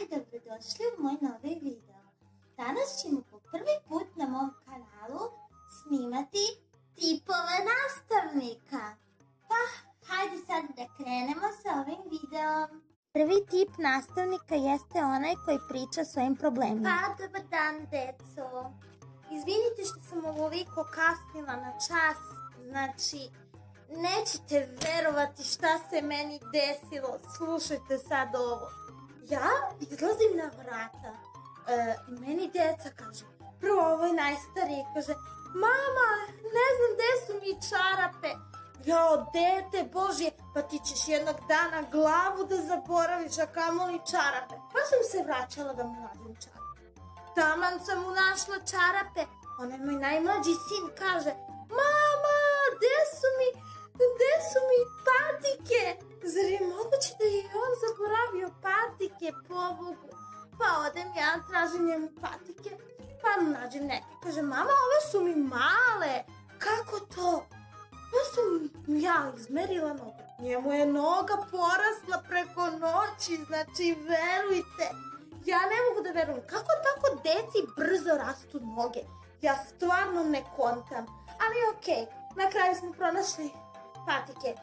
i dobrodošli u moj novi video. Danas ćemo po prvi put na mom kanalu snimati tipove nastavnika. Pa, hajde sad da krenemo sa ovim videom. Prvi tip nastavnika jeste onaj koji priča svojim problemima. Pa, dobar dan, deco. Izvinite što sam ovoliko kasnila na čas, znači nećete verovati šta se meni desilo. Slušajte sad ovo. Ja izlazim na vrata, meni deca kaže, prvo ovoj najstariji kaže, mama, ne znam gde su mi čarape. Jao, dete Božje, pa ti ćeš jednog dana glavu da zaboraviš, a kamoli čarape. Pa sam se vraćala da mu nađem čarape. Taman sam mu našla čarape, onaj moj najmlađi sin kaže, mama, gde su mi patike? Zar je moguće da je on zaboravio patike, pobogu? Pa odem ja, tražim njemu patike, pa mu nađem neke. Kaže, mama, ove su mi male. Kako to? Pa sam ja izmerila nogu. Njemu je noga porasla preko noći, znači verujte. Ja ne mogu da verujem. Kako tako deci brzo rastu noge? Ja stvarno ne kontam. Ali okej, na kraju smo pronašli patike.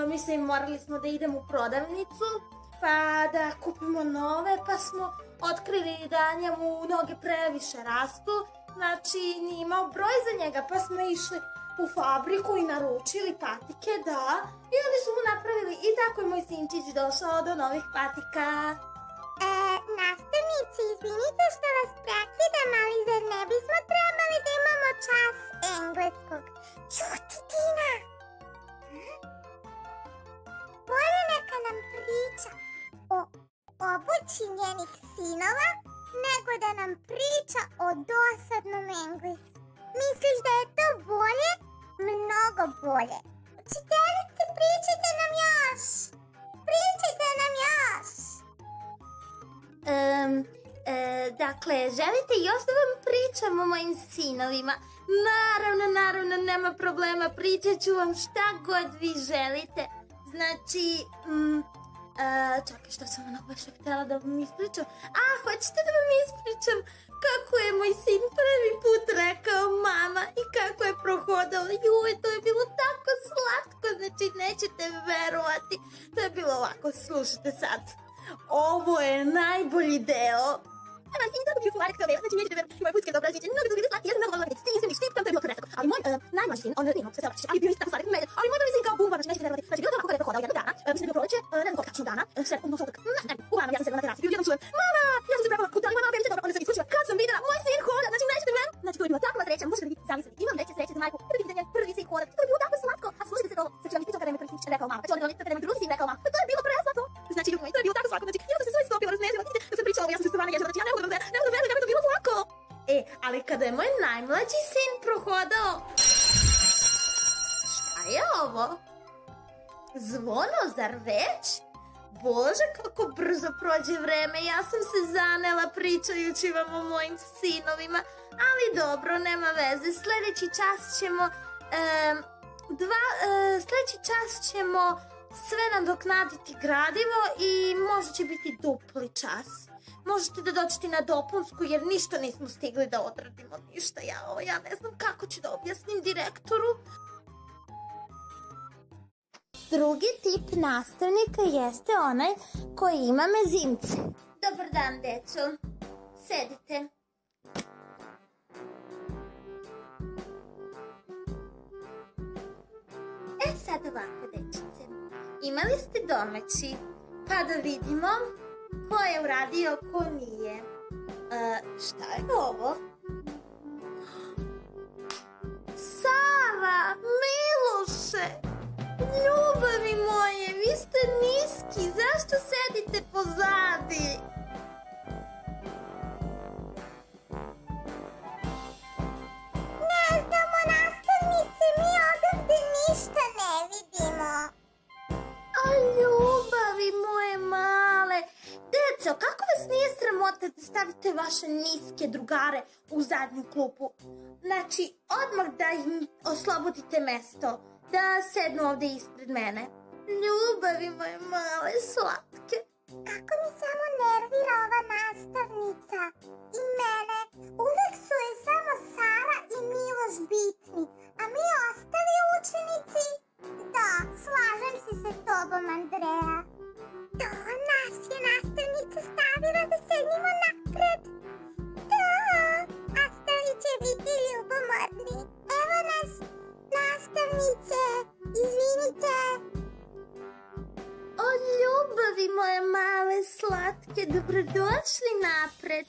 Mislim, morali smo da idemo u prodavnicu, pa da kupimo nove, pa smo otkrili da njemu noge previše rastu, znači nije imao broj za njega, pa smo išli u fabriku i naručili patike, da, i oni su mu napravili i tako je moj sinčić došao do novih patika. Nastavnici, izvinite što vas prekidam, ali zar ne bismo trebali da imamo čas engleskog? Ćuti, Tina! Bolje neka nam priča o obući njenih sinova, nego da nam priča o dosadnom engleskom. Misliš da je to bolje? Mnogo bolje. Učiteljice, pričajte nam još! Pričajte nam još! Dakle, želite još da vam pričam o mojim sinovima? Naravno, nema problema, pričat ću vam šta god vi želite. Znači, čekaj, što sam ono baš htjela da vam ispričam? Hoćete da vam ispričam kako je moj sin prvi put rekao mama i kako je prohodao? Joj, to je bilo tako slatko, znači nećete verovati. To je bilo ovako, slušajte sad. Ovo je najbolji deo. Mama, sin, tako bi u slatko, znači nećete verovati, moje putske dobro žiće, mnogo su bili slatki, ja sam mnogo volila vidjeti, stim, štim, to je bilo preslatko. Ali moj najmlađi sin, on nije se vraćati, ali bio isto tako slatki, ali moj prvi sin kao bumba, znači nećete verovati. Znači, bilo to onako kada je prohodao jednog dana, mislim da je bilo proleće, ne znam koliko tačno dana, sve, odnosno tako, uglavnom ja sam sedela na terasi, jednom čujem, mama, ja sam se trebala kuda, ali mama, berište dobro, onda sam isključila, kad sam videla, moj sin hoda, znači nećete verovati. Znači, to je bilo takva sreća, možete vi zamisliti, imam veće sreće za majku, prvi sin hoda, to je bilo tako slatko, a slušajte se to, sad ću vam ispričati kada je moj prvi sin rekao mama, znači kada je moj drugi sin rekao mama, to je bilo preslatko. Znači, ljudi moji, to je bilo tako slatko, znači, ja sam se sve istopila, raznežila, da sam pričala, ja sam se stvarno ježila, znači, ja ne mogu da verujem kako je to bilo slatko. Ali kada je moj najmlađi sin prohodao, šta je ovo? Zvono, zar već? Bože, kako brzo prođe vreme, ja sam se zanela pričajući vam o mojim sinovima, ali dobro, nema veze, sljedeći čas ćemo sve nadoknaditi gradivo i možda će biti dupli čas. Možete da dođete na dopunsku jer ništa nismo stigli da odradimo, ništa. Ja ne znam kako ću da objasnim direktoru. Drugi tip nastavnika jeste onaj koji ima mezimce. Dobar dan, deco. Sedite. Sad ovako, dečice. Imali ste domaći, pa da vidimo ko je uradio, ko nije. Šta je ovo? Sara, Miloše, ljubavi moje, vi ste niski, zašto sedite pozadi? Ne znamo, nastavnice, mi odavde ništa ne vidimo. A ljubavi moje male, deco, kako vas nije sramota da stavite vaše niske drugare u zadnju klupu? Znači, odmah da im oslobodite mesto, da sednu ovdje ispred mene. Ljubavi moje male, slatke. Kako mi samo nervira ova nastavnica i mene. Uvek su je samo Sara i Miloš bitni, a mi ostali učenici. Da, slažem se sa tobom, Andreja. Da, nas je nastavnica stavila da sednimo napred. Da, ostali će biti ljubomorni. Evo nas, nastavnice, izvinite. O ljubavi moje male slatke, dobrodošli napred.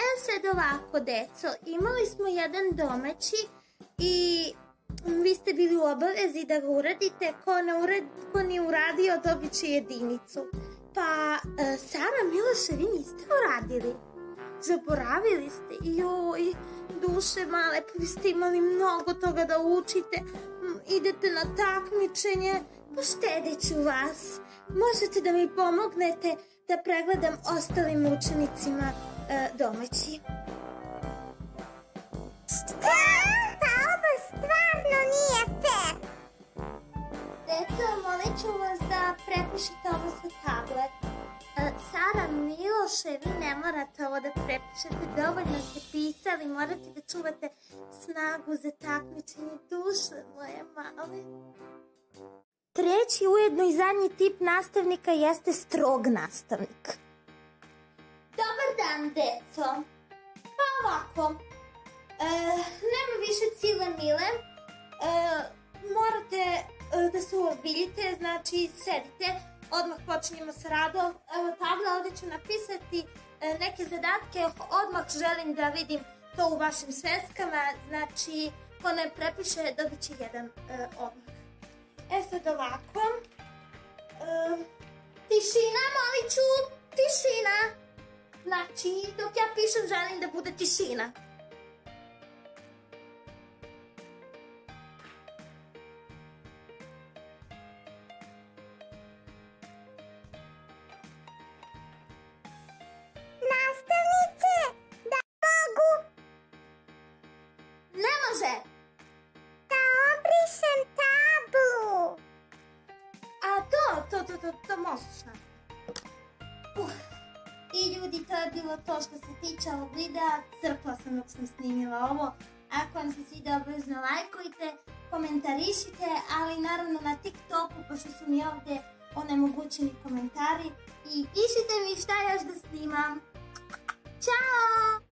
Evo sad ovako, deco, imali smo jedan domaći i vi ste bili u obavezi da ga uradite. Ko nije uradio dobit će jedinicu. Pa, Sara, Miloše, vi niste uradili. Zaboravili ste. Joj, duše male, pa vi ste imali mnogo toga da učite. Idete na takmičenje. Pa štedit ću vas. Možete da mi pomognete da pregledam ostalim učenicima domaći. Šta? Pa ovo stvarno nije fair. Deco, molit ću vas da prepišete ovo sa tablet. Sara, Miloše, vi ne morate ovo da prepišete, dovoljno ste pisali, morate da čuvate snagu za takmičenje, duše moje male. Treći, ujedno i zadnji tip nastavnika jeste strog nastavnik. Dobar dan, deco. Pa ovako, nema više cile mile, morate da se uozbiljite, znači sedite, odmah počinjemo sa radom. Evo tabla, ovdje ću napisati neke zadatke, odmah želim da vidim to u vašim sveskama, znači ko ne prepiše dobit će jedan odmah. Sad ovako, tišina, molit ću, tišina, znači dok ja pišem želim da bude tišina. Nastavnice, da mogu? Ne može! Da obrišem tablu. A to možeš na. I ljudi, to je bilo to što se tiče ovog videa. Crkla sam dok sam snimila ovo. Ako vam se sviđa, obavezno lajkujte, komentarišite, ali naravno na TikToku, pošto su mi ovdje onemogućeni komentari. I pišite mi šta još da snimam. Ćao!